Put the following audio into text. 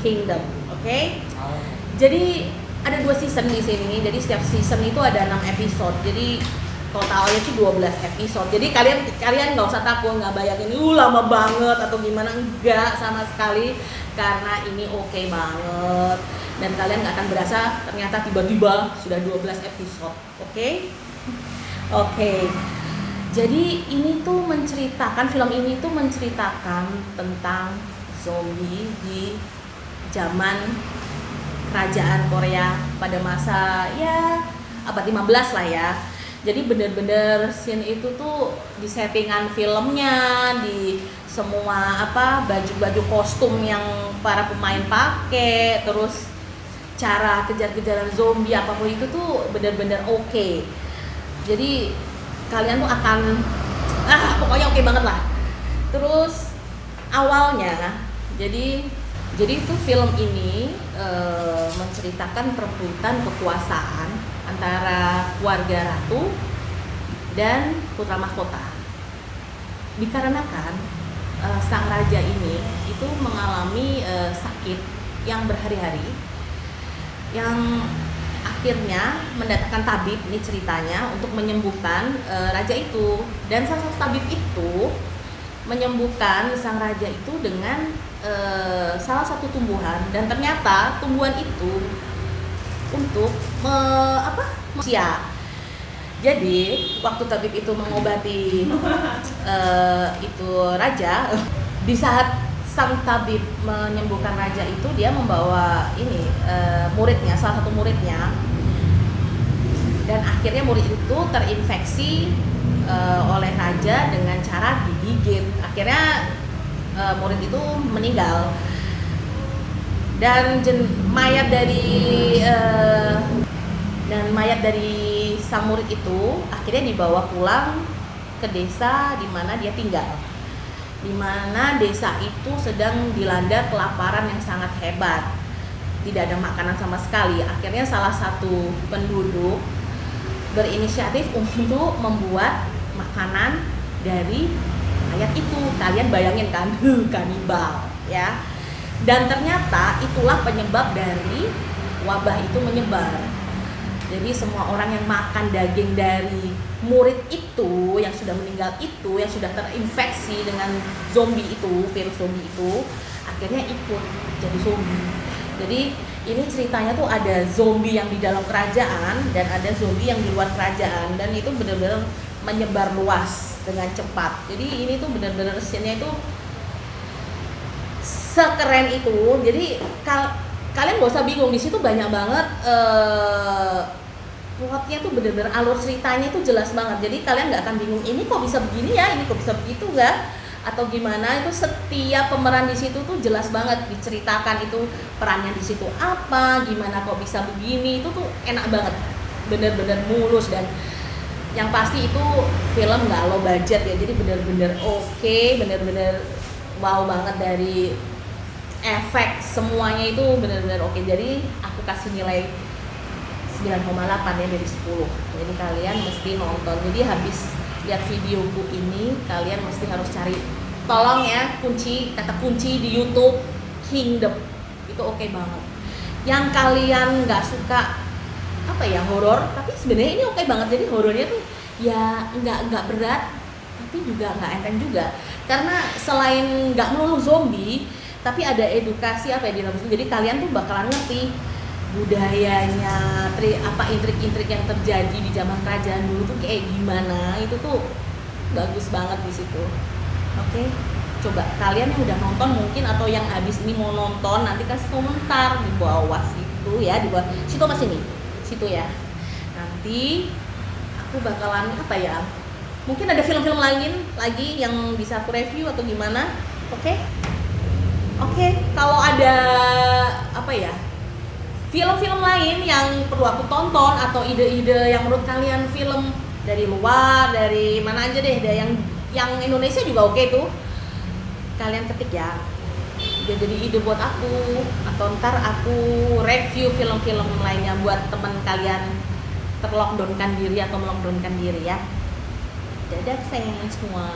Kingdom, oke? Jadi ada 2 season di sini. Jadi setiap season itu ada 6 episode. Jadi totalnya sih 12 episode. Jadi kalian nggak usah takut, nggak bayangin lama banget atau gimana, enggak sama sekali, karena ini oke banget dan kalian nggak akan berasa ternyata tiba-tiba sudah 12 episode. Oke. Jadi ini tuh film ini tuh menceritakan tentang zombie di zaman kerajaan Korea pada masa ya abad 15 lah ya. Jadi bener-bener scene itu tuh di settingan filmnya, di semua baju-baju kostum yang para pemain pakai, terus cara kejar-kejaran zombie apapun itu tuh bener-bener oke. Jadi kalian tuh akan pokoknya oke banget lah. Terus awalnya jadi itu film ini menceritakan perebutan kekuasaan antara keluarga ratu dan putra mahkota. Dikarenakan sang raja ini itu mengalami sakit yang berhari-hari, yang akhirnya mendatangkan tabib, ini ceritanya, untuk menyembuhkan raja itu. Dan salah satu tabib itu menyembuhkan sang raja itu dengan salah satu tumbuhan, dan ternyata tumbuhan itu untuk manusia. Jadi waktu tabib itu mengobati itu raja, di saat sang tabib menyembuhkan raja itu, dia membawa muridnya, salah satu muridnya, dan akhirnya murid itu terinfeksi oleh raja dengan cara digigit. Akhirnya murid itu meninggal, dan mayat dari sang murid itu akhirnya dibawa pulang ke desa di mana dia tinggal, di mana desa itu sedang dilanda kelaparan yang sangat hebat, tidak ada makanan sama sekali. Akhirnya salah satu penduduk berinisiatif untuk membuat makanan dari mayat itu. Kalian bayangin kan, kanibal ya. Dan ternyata itulah penyebab dari wabah itu menyebar. Jadi semua orang yang makan daging dari murid itu yang sudah meninggal itu, yang sudah terinfeksi dengan zombie itu, virus zombie itu, akhirnya ikut jadi zombie. Jadi ini ceritanya tuh ada zombie yang di dalam kerajaan dan ada zombie yang di luar kerajaan, dan itu benar-benar menyebar luas dengan cepat. Jadi ini tuh benar-benar scene-nya itu sekeren itu. Jadi kalian gak usah bingung, di situ banyak banget plotnya tuh benar-benar, alur ceritanya itu jelas banget. Jadi kalian nggak akan bingung ini kok bisa begini ya, ini kok bisa begitu nggak, atau gimana. Itu setiap pemeran di situ tuh jelas banget diceritakan itu perannya di situ apa, gimana kok bisa begini. Itu tuh enak banget, benar-benar mulus. Dan yang pasti itu film nggak low budget ya, jadi benar-benar oke, benar-benar wow banget dari efek semuanya itu benar-benar oke. Jadi aku kasih nilai 9,8 ya dari 10. Jadi kalian mesti nonton. Jadi habis lihat videoku ini kalian mesti harus cari, tolong ya, kata kunci di YouTube Kingdom. Itu oke banget. Yang kalian nggak suka horor, tapi sebenarnya ini oke banget. Jadi horornya tuh ya nggak berat, tapi juga nggak enteng juga. Karena selain nggak melulu zombie, tapi ada edukasi di dalam situ. Jadi kalian tuh bakalan ngerti budayanya, intrik-intrik yang terjadi di zaman kerajaan dulu tuh kayak gimana. Itu tuh bagus banget di situ. Oke, coba kalian yang udah nonton mungkin atau yang habis ini mau nonton, nanti kasih komentar di bawah situ ya, di bawah situ apa sini? Situ ya. Nanti aku bakalan mungkin ada film-film lain lagi yang bisa aku review atau gimana. Oke, kalau ada film-film lain yang perlu aku tonton atau ide-ide yang menurut kalian film dari luar, dari mana aja deh, yang Indonesia juga oke tuh, kalian ketik ya, biar jadi ide buat aku, atau ntar aku review film-film lainnya buat teman kalian terlockdownkan diri atau melockdownkan diri ya. Dadah sayang semua.